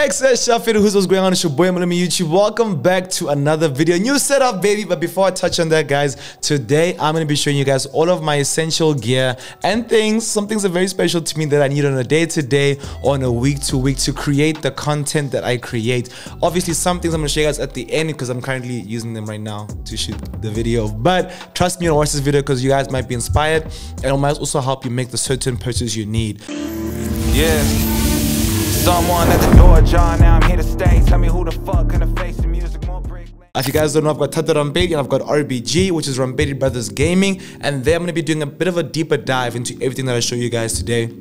Who's what's going on? It's your boy Malumi YouTube. Welcome back to another video. New setup, baby. But before I touch on that, guys, today I'm going to be showing you guys all of my essential gear and things. Some things are very special to me that I need on a day-to-day or on a week-to-week to create the content that I create. Obviously, some things I'm going to show you guys at the end because I'm currently using them right now to shoot the video. But trust me and watch this video because you guys might be inspired and it might also help you make the certain purchase you need. Yeah. Someone at the door, John. Now I'm here to stay. Tell me who the fuck gonna face the music more break. If you guys don't know, I've got Thato Rampedi and I've got RBG, which is Rampedi Brothers Gaming, and there I'm gonna be doing a bit of a deeper dive into everything that I show you guys today.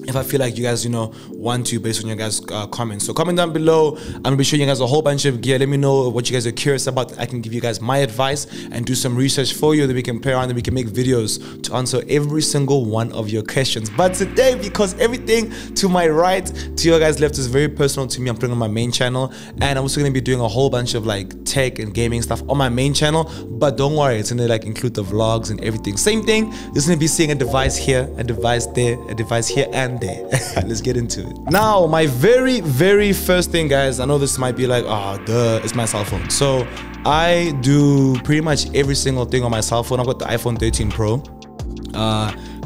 If I feel like you guys, want to, based on your guys' comments. So comment down below. I'm gonna be showing you guys a whole bunch of gear. Let me know what you guys are curious about. I can give you guys my advice and do some research for you that we can play around and we can make videos to answer every single one of your questions. But today, because everything to my right, to your guys left is very personal to me, I'm putting on my main channel, and I'm also gonna be doing a whole bunch of like tech and gaming stuff on my main channel. But don't worry, it's gonna like include the vlogs and everything. Same thing. You're gonna be seeing a device here, a device there, a device here and there. Let's get into it. Now, my very first thing, guys, I know this might be like, duh, it's my cell phone. So I do pretty much every single thing on my cell phone. I've got the iPhone 13 Pro.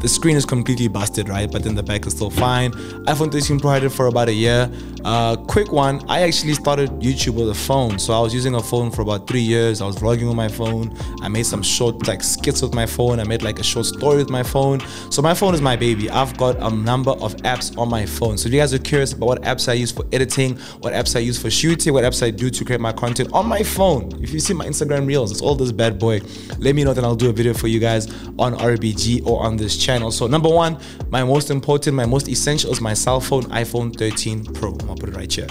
The screen is completely busted, right? But then the back is still fine. iPhone 13 Pro, I had it for about a year. Quick one, I actually started YouTube with a phone. So I was using a phone for about 3 years. I was vlogging with my phone. I made some short like skits with my phone. I made like a short story with my phone. So my phone is my baby. I've got a number of apps on my phone. So if you guys are curious about what apps I use for editing, what apps I use for shooting, what apps I do to create my content on my phone. If you see my Instagram reels, it's all this bad boy. Let me know, then I'll do a video for you guys on RBG or on this channel. So number one, my most important, my most essential is my cell phone, iPhone 13 Pro. I'll put it right here.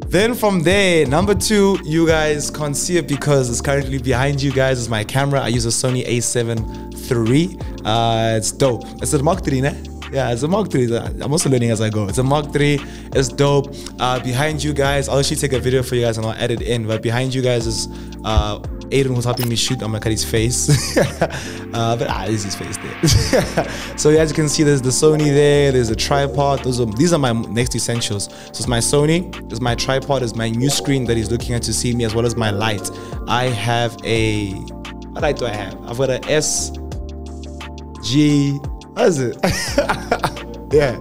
Then from there, number two, you guys can't see it because it's currently behind you guys, is my camera. I use a Sony a7 III. It's dope. It's a Mark III, ne? Yeah, it's a Mark III. I'm also learning as I go. It's a Mark III. It's dope. Behind you guys, I'll actually take a video for you guys and I'll add it in. But behind you guys is Aiden, who's helping me shoot. I'm gonna cut his face. But this is his face there. So as you can see, there's the Sony there. There's a tripod. These are my next essentials. So it's my Sony. There's my tripod. There's my new screen that he's looking at to see me, as well as my light. I have a, what light do I have? I've got a SG. What is it? Yeah.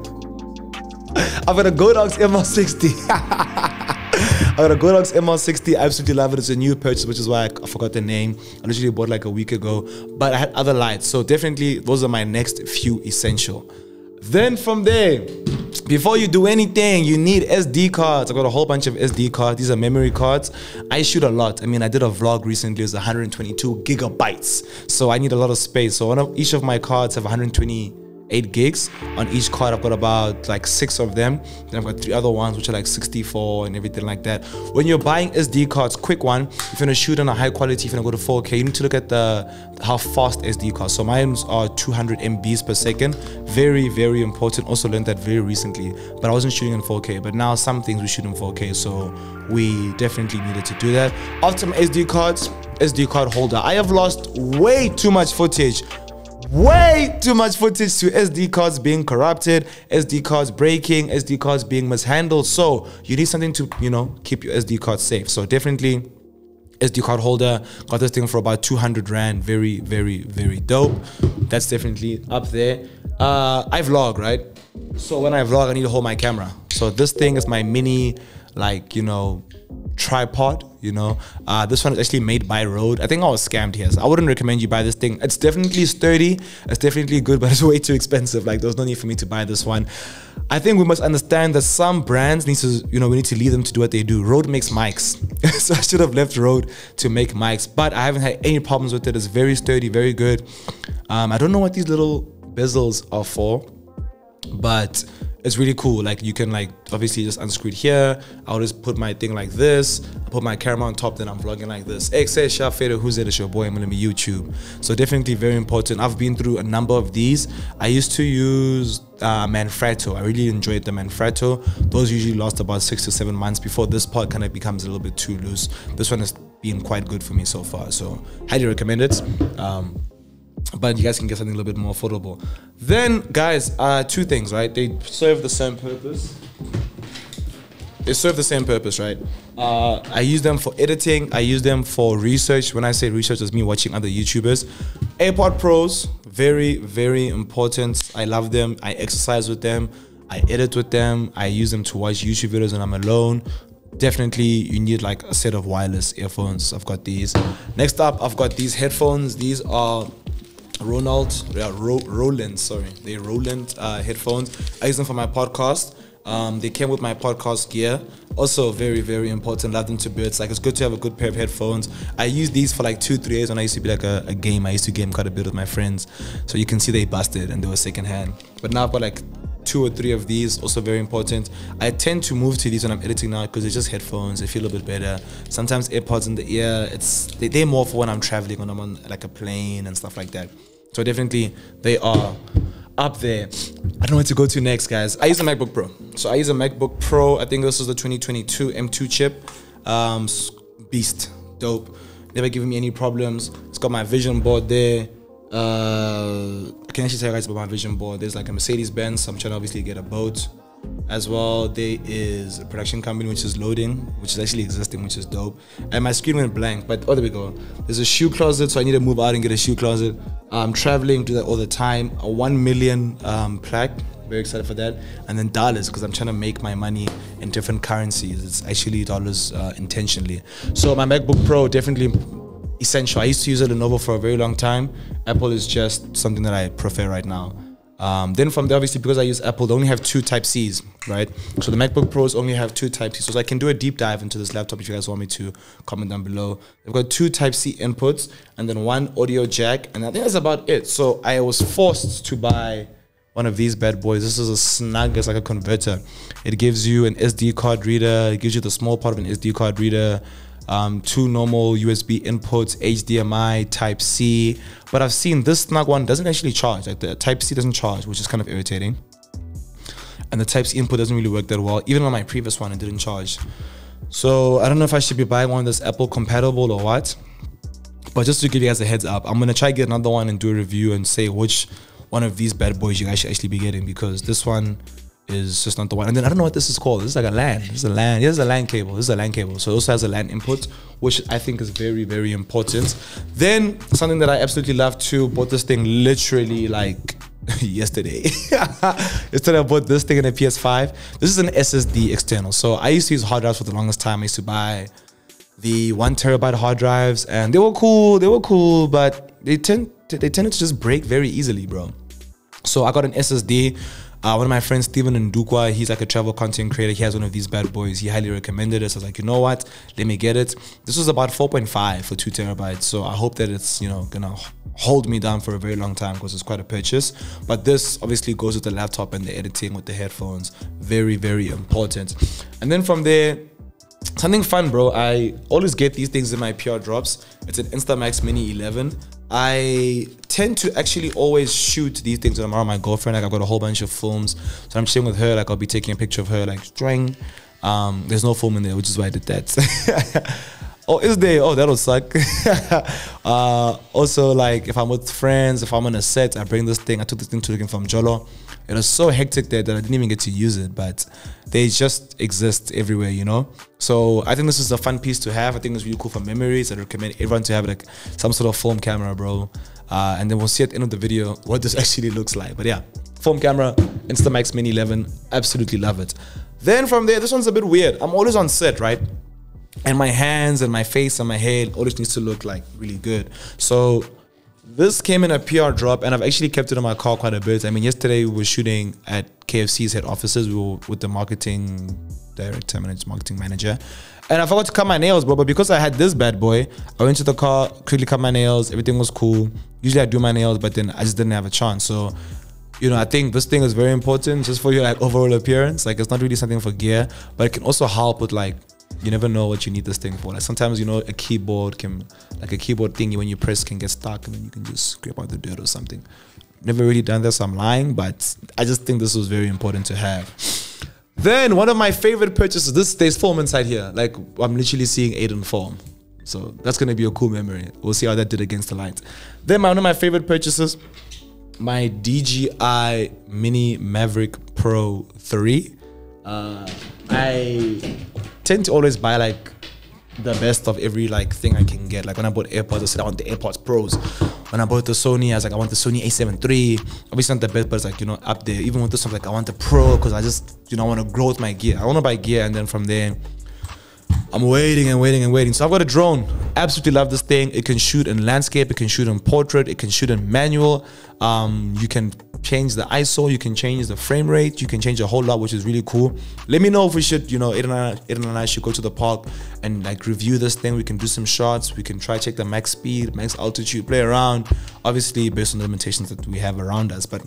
I've got a Godox ML60. I got a Godox ML60. I absolutely love it. It's a new purchase, which is why I forgot the name. I literally bought like a week ago. But I had other lights. So definitely those are my next few essential. Then from there, before you do anything, you need SD cards. I've got a whole bunch of SD cards. These are memory cards. I shoot a lot. I mean, I did a vlog recently. It was 122 gigabytes. So I need a lot of space. So each of my cards have 128 gigs. On each card, I've got about like 6 of them. Then I've got 3 other ones, which are like 64 and everything like that. When you're buying SD cards, quick one, if you're gonna shoot on a high quality, if you're gonna go to 4K, you need to look at how fast SD cards. So mine are 200 MBs per second. Very important. Also learned that very recently, but I wasn't shooting in 4K. But now some things we shoot in 4K, so we definitely needed to do that. After my SD cards, SD card holder. I have lost way too much footage. Way too much footage to SD cards being corrupted, SD cards breaking, SD cards being mishandled. So you need something to, keep your SD card safe. So definitely SD card holder. Got this thing for about 200 Rand. Very dope. That's definitely up there. I vlog, right? So when I vlog, I need to hold my camera. So this thing is my mini, tripod. This one is actually made by Rode. I think I was scammed here, so I wouldn't recommend you buy this thing. It's definitely sturdy, it's definitely good, but it's way too expensive. Like, there's no need for me to buy this one. I think we must understand that some brands need to, we need to leave them to do what they do. Rode makes mics. So I should have left Rode to make mics, but I haven't had any problems with it. It's very sturdy, very good. I don't know what these little bezels are for, but it's really cool. Like, you can obviously just unscrew it here. I'll just put my thing like this, put my camera on top, then I'm vlogging like this. Who's it? It's your boy Malumi YouTube. So definitely very important. I've been through a number of these. I used to use Manfrotto. I really enjoyed the Manfrotto. Those usually last about 6 to 7 months before this part kind of becomes a little bit too loose. This one has been quite good for me so far, so highly recommend it. But you guys can get something a little bit more affordable. Then, guys, 2 things, right? They serve the same purpose. they serve the same purpose, right? I use them for editing. I use them for research. When I say research, it's me watching other YouTubers. AirPod Pros, very, very important. I love them. I exercise with them. I edit with them. I use them to watch YouTube videos when I'm alone. Definitely, you need like a set of wireless earphones. I've got these. Next up, I've got these headphones. These are Roland headphones. I use them for my podcast. They came with my podcast gear. Also very, very important. Love them to bits. Like, it's good to have a good pair of headphones. I used these for like 2-3 years when I used to be like a game. I used to game quite a bit with my friends. So you can see they busted and they were secondhand. But now I've got like 2 or 3 of these, also very important. I tend to move to these when I'm editing now because they're just headphones. They feel a bit better. Sometimes AirPods in the ear, they're more for when I'm traveling, when I'm on like a plane and stuff like that. So definitely they are up there. I don't know where to go to next, guys. I use a MacBook Pro. So I use a MacBook Pro. I think this is the 2022 M2 chip. Beast, dope. Never giving me any problems. It's got my vision board there. I can actually tell you guys about my vision board. There's like a Mercedes-Benz. So I'm trying to obviously get a boat as well. There is a production company which is loading, which is actually existing, which is dope. And my screen went blank, but oh, there we go. There's a shoe closet, so I need to move out and get a shoe closet. I'm traveling, do that all the time. A 1 million plaque. Very excited for that. And then dollars, because I'm trying to make my money in different currencies. It's actually dollars intentionally. So my MacBook Pro, definitely essential. I used to use a Lenovo for a very long time. Apple is just something that I prefer right now. Then from there, obviously, because I use Apple, they only have 2 Type-Cs, right? So the MacBook Pros only have 2 Type-Cs. So I can do a deep dive into this laptop if you guys want me to. Comment down below. They've got 2 Type-C inputs and then 1 audio jack. And I think that's about it. So I was forced to buy one of these bad boys. This is a snug, it's like a converter. It gives you an SD card reader. It gives you the small part of an SD card reader. 2 normal USB inputs, HDMI, Type-C. But I've seen this snug one doesn't actually charge. Like the Type-C doesn't charge, which is kind of irritating. And the Type-C input doesn't really work that well. Even on my previous one, it didn't charge. So I don't know if I should be buying one that's Apple compatible or what. But just to give you guys a heads up, I'm going to try to get another one and do a review and say which one of these bad boys you guys should actually be getting, because this one is just not the one. And then I don't know what this is called. This is like a LAN. This is a LAN. Here's a LAN cable. This is a LAN cable. So it also has a LAN input, which I think is very, very important. Then something that I absolutely love too, bought this thing literally like yesterday. Yesterday I bought this thing in a PS5. This is an SSD external. So I used to use hard drives for the longest time. I used to buy the 1 terabyte hard drives, and they were cool, but they tended to just break very easily, bro. So I got an SSD. One of my friends, Steven Ndukwa, he's like a travel content creator. He has one of these bad boys. He highly recommended it. So I was like, you know what? Let me get it. This was about 4.5 for 2 terabytes. So I hope that it's, you know, gonna hold me down for a very long time because it's quite a purchase. But this obviously goes with the laptop and the editing with the headphones. Very, very important. And then from there, something fun, bro. I always get these things in my PR drops. It's an Insta Max Mini 11. I tend to actually always shoot these things when I'm around my girlfriend. Like, I've got a whole bunch of films. So I'm chilling with her. Like, I'll be taking a picture of her, like, string. There's no film in there, which is why I did that. Oh, is there? Oh, that'll suck. Also, like, if I'm with friends, if I'm on a set, I bring this thing. I took this thing to looking from Jolo. It was so hectic there that I didn't even get to use it, but they just exist everywhere, you know? So I think this is a fun piece to have. I think it's really cool for memories. I recommend everyone to have like some sort of film camera, bro. And then we'll see at the end of the video what this actually looks like. But yeah, film camera, Insta Max Mini 11, absolutely love it. Then from there, this one's a bit weird. I'm always on set, right? And my hands and my face and my hair always needs to look like really good. So this came in a PR drop, and I've actually kept it in my car quite a bit. I mean, yesterday we were shooting at KFC's head offices. We were with the marketing director, marketing manager, and I forgot to cut my nails, bro. But because I had this bad boy, I went to the car, quickly cut my nails. Everything was cool. Usually I do my nails, but then I just didn't have a chance. So, you know, I think this thing is very important just for your like overall appearance. Like, it's not really something for gear, but it can also help with like, you never know what you need this thing for. Like, sometimes, you know, a keyboard can, like a keyboard thingy when you press can get stuck and then you can just scrape out the dirt or something. Never really done this, so I'm lying, but I just think this was very important to have. Then one of my favorite purchases, there's foam inside here. Like, I'm literally seeing Aiden foam. So that's going to be a cool memory. We'll see how that did against the light. Then one of my favorite purchases, my DJI Mini Maverick Pro 3. I tend to always buy like the best of every like thing I can get. Like when I bought AirPods, I said I want the AirPods Pros. When I bought the Sony, I was like, I want the Sony A7 III. Obviously not the best, but it's like, you know, up there. Even with this one, like I want the Pro because I just, you know, I want to grow with my gear. I want to buy gear, and then from there, I'm waiting and waiting and waiting. So I've got a drone. Absolutely love this thing. It can shoot in landscape, it can shoot in portrait, it can shoot in manual. You can change the ISO, you can change the frame rate, you can change a whole lot, which is really cool. Let me know if we should, you know, Aiden and I should go to the park and like review this thing. We can do some shots, we can try check the max speed, max altitude, play around, obviously based on the limitations that we have around us. But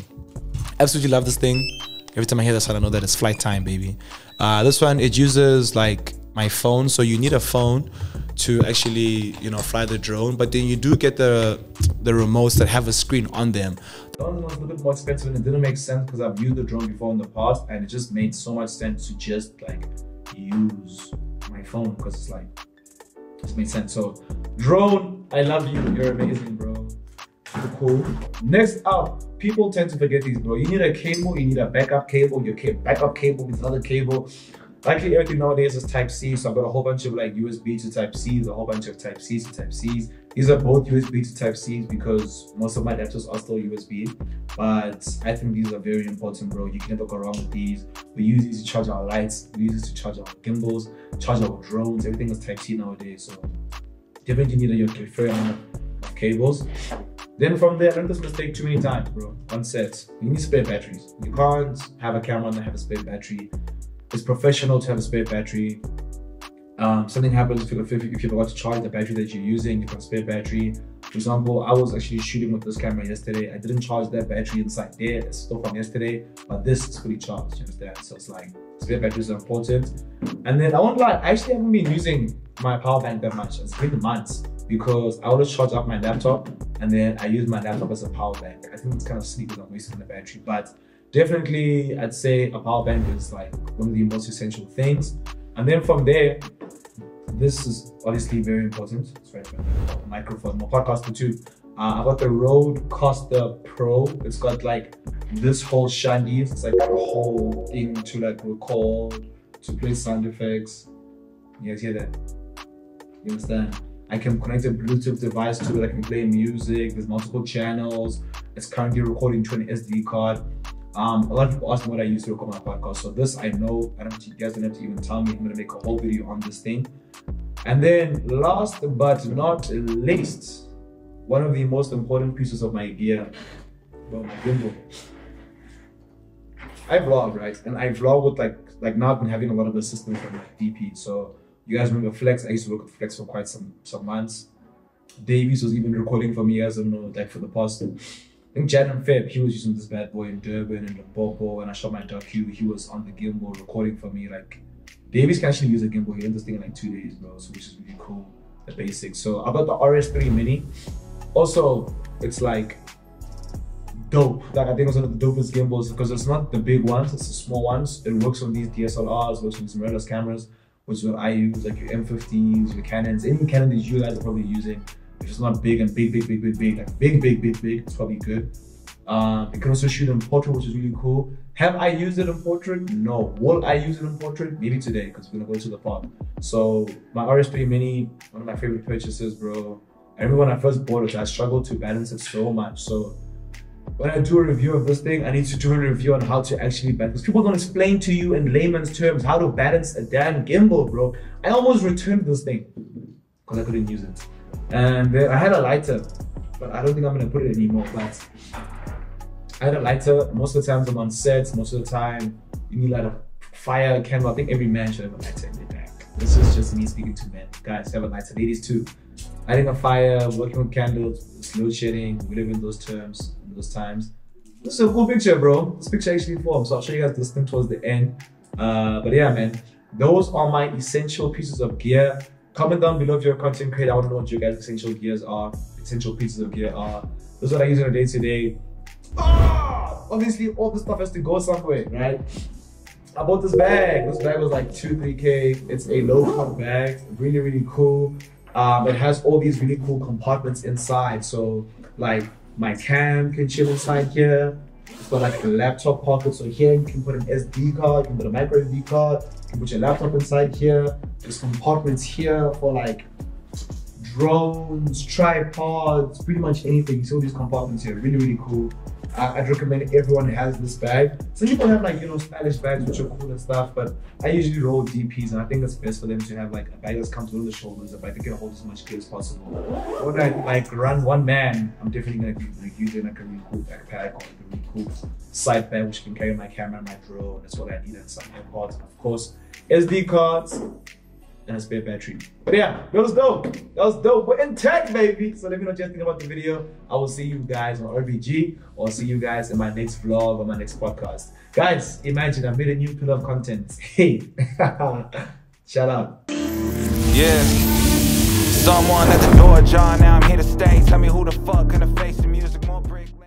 absolutely love this thing. Every time I hear this, I know that it's flight time, baby. This one, it uses like my phone, so you need a phone to actually, you know, fly the drone, but then you do get the remotes that have a screen on them. The other one was a little bit more expensive, and it didn't make sense because I've used the drone before in the past, and it just made so much sense to just like use my phone because it's like, it just made sense. So drone, I love you, you're amazing, bro. Super cool. Next up, people tend to forget these, bro. You need a cable, you need a backup cable, your backup cable with another cable. Likely everything nowadays is Type-C, so I've got a whole bunch of like USB to Type-C's, a whole bunch of Type-C's to Type-C's. These are both USB to Type-C's because most of my adapters are still USB, but I think these are very important, bro. You can never go wrong with these. We use these to charge our lights, we use this to charge our gimbals, charge our drones. Everything is Type-C nowadays, so definitely need your fair amount of cables. Then from there, I learned this mistake too many times, bro. One set, you need spare batteries. You can't have a camera and not have a spare battery. It's professional to have a spare battery. Something happens if you forgot to charge the battery that you're using, you've got a spare battery. For example, I was actually shooting with this camera yesterday. I didn't charge that battery inside there. It's still from yesterday, but this is fully charged, you understand? So it's like, spare batteries are important. And then I won't lie, I actually haven't been using my power bank that much. It's been months because I always charge up my laptop and then I use my laptop as a power bank. I think it's kind of sleek because I'm wasting the battery, but definitely I'd say a power bank is like one of the most essential things. And then from there, this is obviously very important. It's right, microphone, my podcaster too. I got the Rodecaster Pro. It's got like this whole shandy. It's like a whole thing to like record, to play sound effects. You guys hear that? You understand? I can connect a Bluetooth device to it. I can play music. There's multiple channels. It's currently recording to an SD card. A lot of people ask me what I use to record my podcast. So this, I know, you guys don't have to even tell me. I'm gonna make a whole video on this thing. And then last but not least, one of the most important pieces of my gear, well, my gimbal. I vlog, right? And I vlog with like now I've been having a lot of assistance from like DP. So you guys remember Flex? I used to work with Flex for quite some months. Davies was even recording for me, as I know, like for the past, I think Jan and Feb, he was using this bad boy in Durban and Limpopo. When I shot my docu, he was on the gimbal recording for me. Like Davies can actually use a gimbal. He did this thing in like 2 days, bro. So which is really cool. The basics. So I got the RS3 Mini. Also, it's like dope. Like I think it's one of the dopest gimbals because it's not the big ones, it's the small ones. It works on these DSLRs, works on some mirrorless cameras, which is what I use, like your M50s, your Canons, any Canon that you guys are probably using. If it's not big and big, like big, it's probably good. It can also shoot in portrait, which is really cool. Have I used it in portrait? No. Will I use it in portrait? Maybe today, because we're gonna go to the park. So my RS3 Mini, one of my favorite purchases, bro. I remember when I first bought it, I struggled to balance it so much. So when I do a review of this thing, I need to do a review on how to actually balance. Because people don't explain to you in layman's terms how to balance a damn gimbal, bro. I almost returned this thing because I couldn't use it. And then I had a lighter, but I don't think I'm gonna put it anymore. But I had a lighter. Most of the times I'm on sets. Most of the time you need like a fire candle. I think every man should have a lighter in their bag. This is just me speaking to men. Guys, have a lighter. Ladies too. Lighting a fire, working with candles, load shedding. We live in those terms, in those times. This is a cool picture, bro. This picture actually forms. So I'll show you guys this thing towards the end. But yeah, man, those are my essential pieces of gear. Comment down below if you're a content creator. I want to know what your guys' essential gears are, essential pieces of gear are. This is what I use on a day-to-day. Obviously, all this stuff has to go somewhere, right? I bought this bag. This bag was like 2-3K. It's a low-cut bag, really, really cool. It has all these really cool compartments inside. So like my cam can chill inside here. It's got like a laptop pocket. So here you can put an SD card, you can put a micro SD card, you can put your laptop inside here. There's compartments here for like drones, tripods, pretty much anything. So these compartments here, really, really cool. I'd recommend everyone has this bag. Some people have like, you know, stylish bags which are cool and stuff, but I usually roll DPs, and I think it's best for them to have like a bag that's comfortable on the shoulders, a bag that can hold as much gear as possible. When I like run one man, I'm definitely gonna be like using like a really cool backpack or like a really cool side bag which can carry my camera and my drone. That's what I need, and some Airpods, and of course SD cards and a spare battery. But yeah, that was dope. That was dope. We're in tech, baby. So let me know what you think about the video. I will see you guys on RBG, or see you guys in my next vlog or my next podcast. Guys, imagine I made a new pillar of content. Hey, shout out. Yeah. Someone at the door, John. Now I'm here to stay. Tell me who the fuck gonna face me.